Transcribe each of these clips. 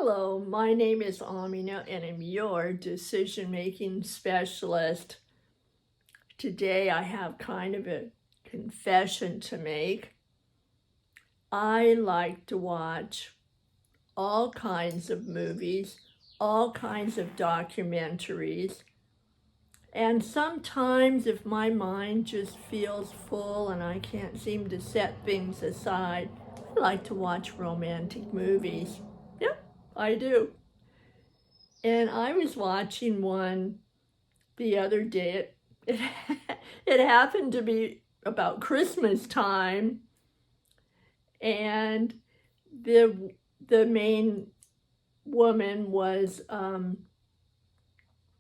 Hello, my name is Amina and I'm your decision-making specialist. Today I have kind of a confession to make. I like to watch all kinds of movies, all kinds of documentaries, and sometimes if my mind just feels full and I can't seem to set things aside, I like to watch romantic movies. Yep, I do. And I was watching one the other day. It, it happened to be about Christmas time, and the main woman was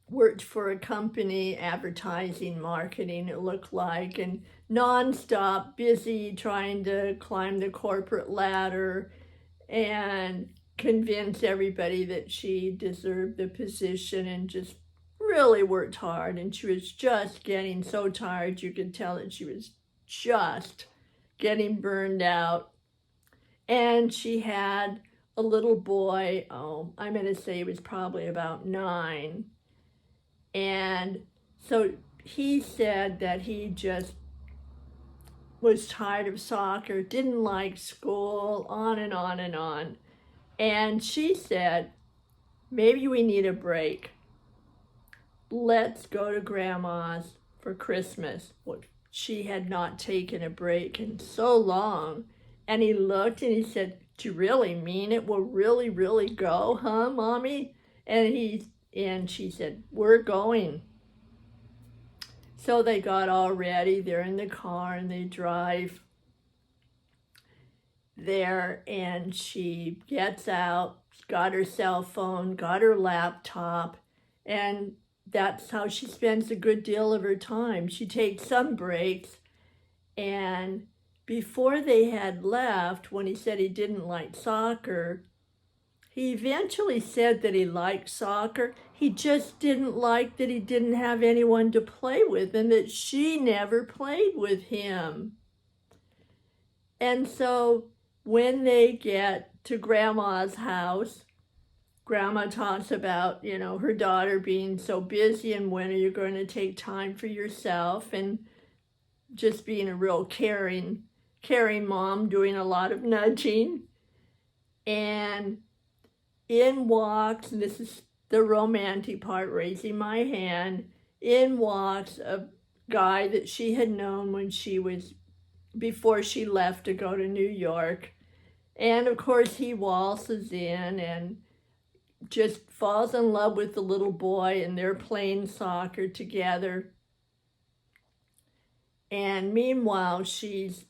worked for a company, advertising, marketing, it looked like, and nonstop busy trying to climb the corporate ladder and convince everybody that she deserved the position, and just really worked hard. And she was just getting so tired. You could tell that she was just getting burned out. And she had a little boy, I'm going to say he was probably about 9. And so he said that he just was tired of soccer, didn't like school, on and on and on. And she said, maybe we need a break. Let's go to Grandma's for Christmas. Well, she had not taken a break in so long. And he looked and he said, do you really mean it? We'll really, really go, huh, Mommy? And she said, we're going. So they got all ready. They're in the car and they drive there, and she gets out, got her cell phone, got her laptop, and that's how she spends a good deal of her time. She takes some breaks, and before they had left, when he said he didn't like soccer, he eventually said that he liked soccer. He just didn't like that he didn't have anyone to play with and that she never played with him. And so when they get to Grandma's house, Grandma talks about, her daughter being so busy and when are you going to take time for yourself, and just being a real caring mom, doing a lot of nudging. And in walks, and this is the romantic part, raising my hand, in walks a guy that she had known before she left to go to New York. And of course he waltzes in and just falls in love with the little boy, and they're playing soccer together. And meanwhile, she's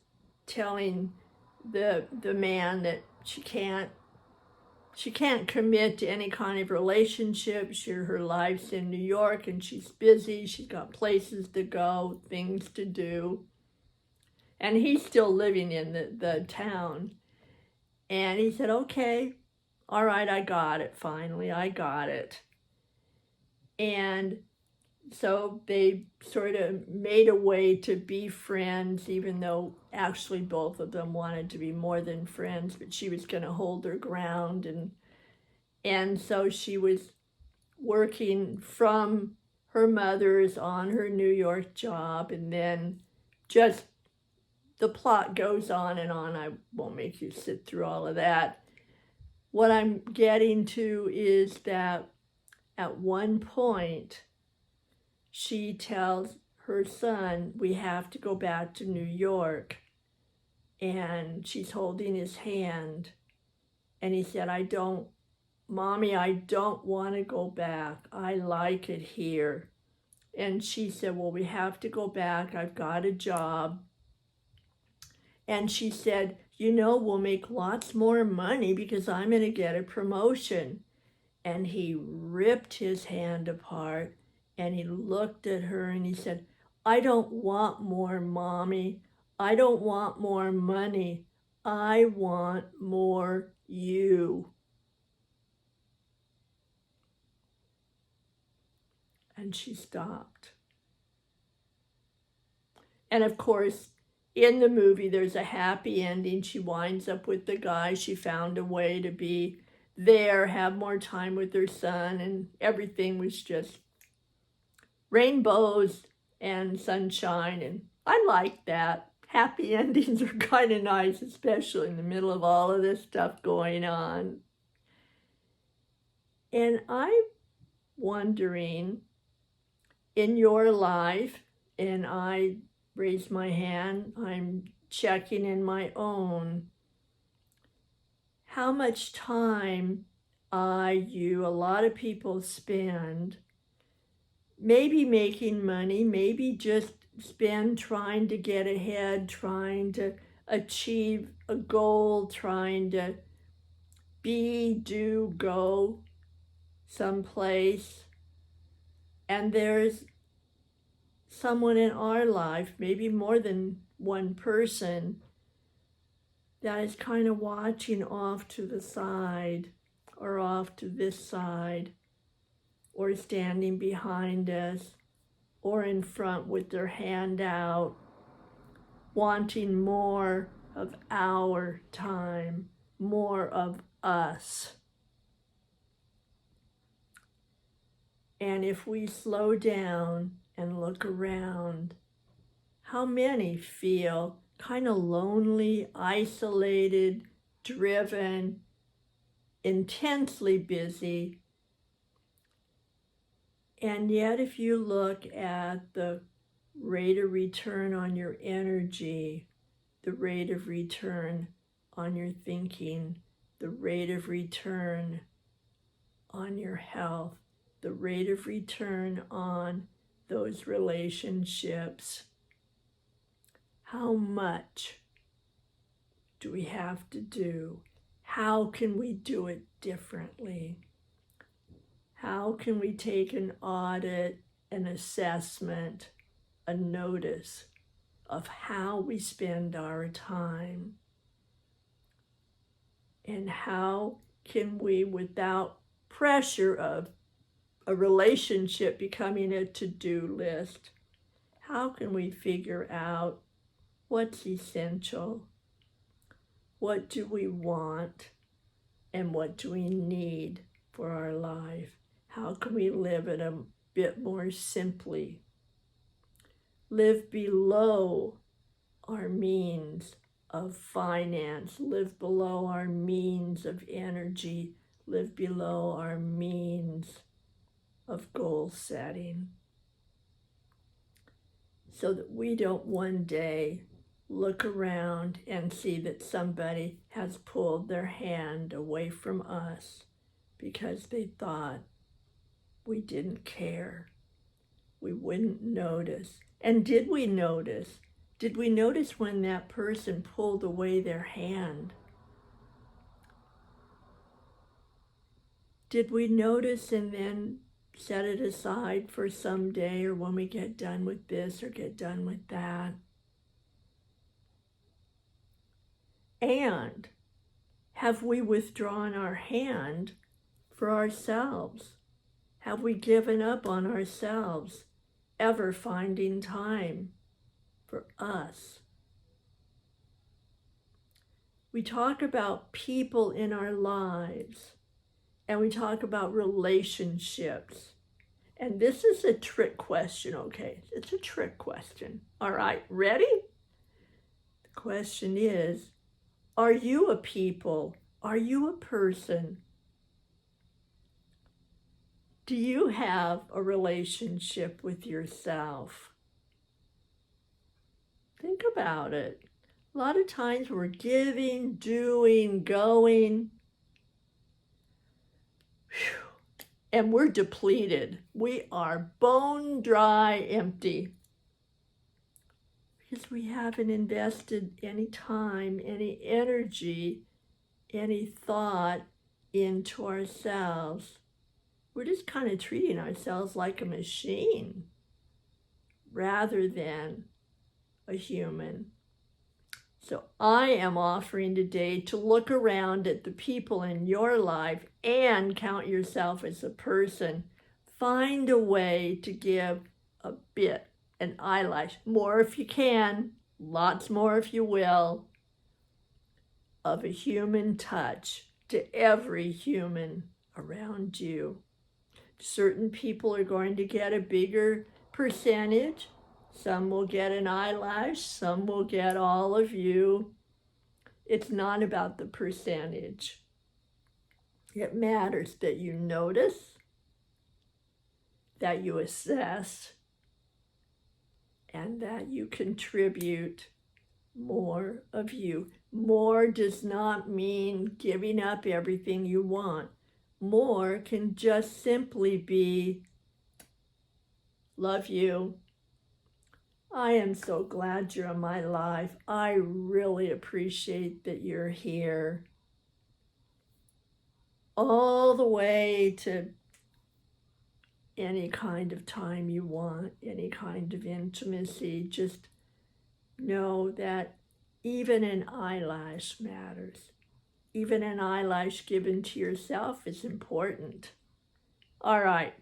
telling the man that she can't commit to any kind of relationship. Her life's in New York and she's busy. She's got places to go, things to do. And he's still living in the town. And he said, okay, all right, I got it, finally, I got it. And so they sort of made a way to be friends, even though actually both of them wanted to be more than friends, but she was going to hold her ground. And so she was working from her mother's on her New York job, and then just the plot goes on and on. I won't make you sit through all of that. What I'm getting to is that at one point, she tells her son, we have to go back to New York. And she's holding his hand. And he said, Mommy, I don't want to go back. I like it here. And she said, well, we have to go back. I've got a job. And she said, we'll make lots more money because I'm going to get a promotion. And he ripped his hand apart and he looked at her and he said, I don't want more, Mommy. I don't want more money. I want more you. And she stopped. And of course, in the movie, there's a happy ending. She winds up with the guy. She found a way to be there, have more time with their son, and everything was just rainbows and sunshine, and I like that. Happy endings are kind of nice, especially in the middle of all of this stuff going on. And I'm wondering, in your life, and I raise my hand, I'm checking in my own, how much time a lot of people spend maybe making money, maybe just spend trying to get ahead, trying to achieve a goal, trying to do, go someplace. And there's someone in our life, maybe more than one person, that is kind of watching off to the side or off to this side or standing behind us or in front with their hand out, wanting more of our time, more of us. And if we slow down and look around, how many feel kind of lonely, isolated, driven, intensely busy? And yet, if you look at the rate of return on your energy, the rate of return on your thinking, the rate of return on your health, the rate of return on those relationships, how much do we have to do? How can we do it differently? How can we take an audit, an assessment, a notice of how we spend our time? And how can we, without pressure of a relationship becoming a to-do list, how can we figure out what's essential? What do we want? And what do we need for our life? How can we live it a bit more simply? Live below our means of finance, live below our means of energy, live below our means of goal setting, so that we don't one day look around and see that somebody has pulled their hand away from us because they thought we didn't care, we wouldn't notice. And did we notice? Did we notice when that person pulled away their hand? Did we notice and then set it aside for someday, or when we get done with this or get done with that? And have we withdrawn our hand for ourselves? Have we given up on ourselves, ever finding time for us? We talk about people in our lives, and we talk about relationships. And this is a trick question, okay? It's a trick question. All right, ready? The question is, are you a people? Are you a person? Do you have a relationship with yourself? Think about it. A lot of times we're giving, doing, going, and we're depleted. We are bone dry empty because we haven't invested any time, any energy, any thought into ourselves. We're just kind of treating ourselves like a machine rather than a human. So I am offering today to look around at the people in your life and count yourself as a person. Find a way to give a bit, an eyelash, more if you can, lots more if you will, of a human touch to every human around you. Certain people are going to get a bigger percentage. Some will get an eyelash, some will get all of you. It's not about the percentage. It matters that you notice, that you assess, and that you contribute more of you. More does not mean giving up everything you want. More can just simply be, love you. I am so glad you're in my life. I really appreciate that you're here. All the way to any kind of time you want, any kind of intimacy. Just know that even an eyelash matters. Even an eyelash given to yourself is important. All right.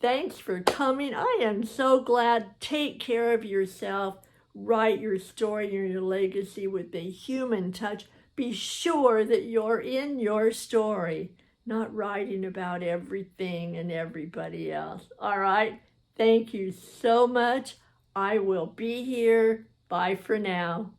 Thanks for coming. I am so glad. Take care of yourself. Write your story and your legacy with a human touch. Be sure that you're in your story, not writing about everything and everybody else. All right. Thank you so much. I will be here. Bye for now.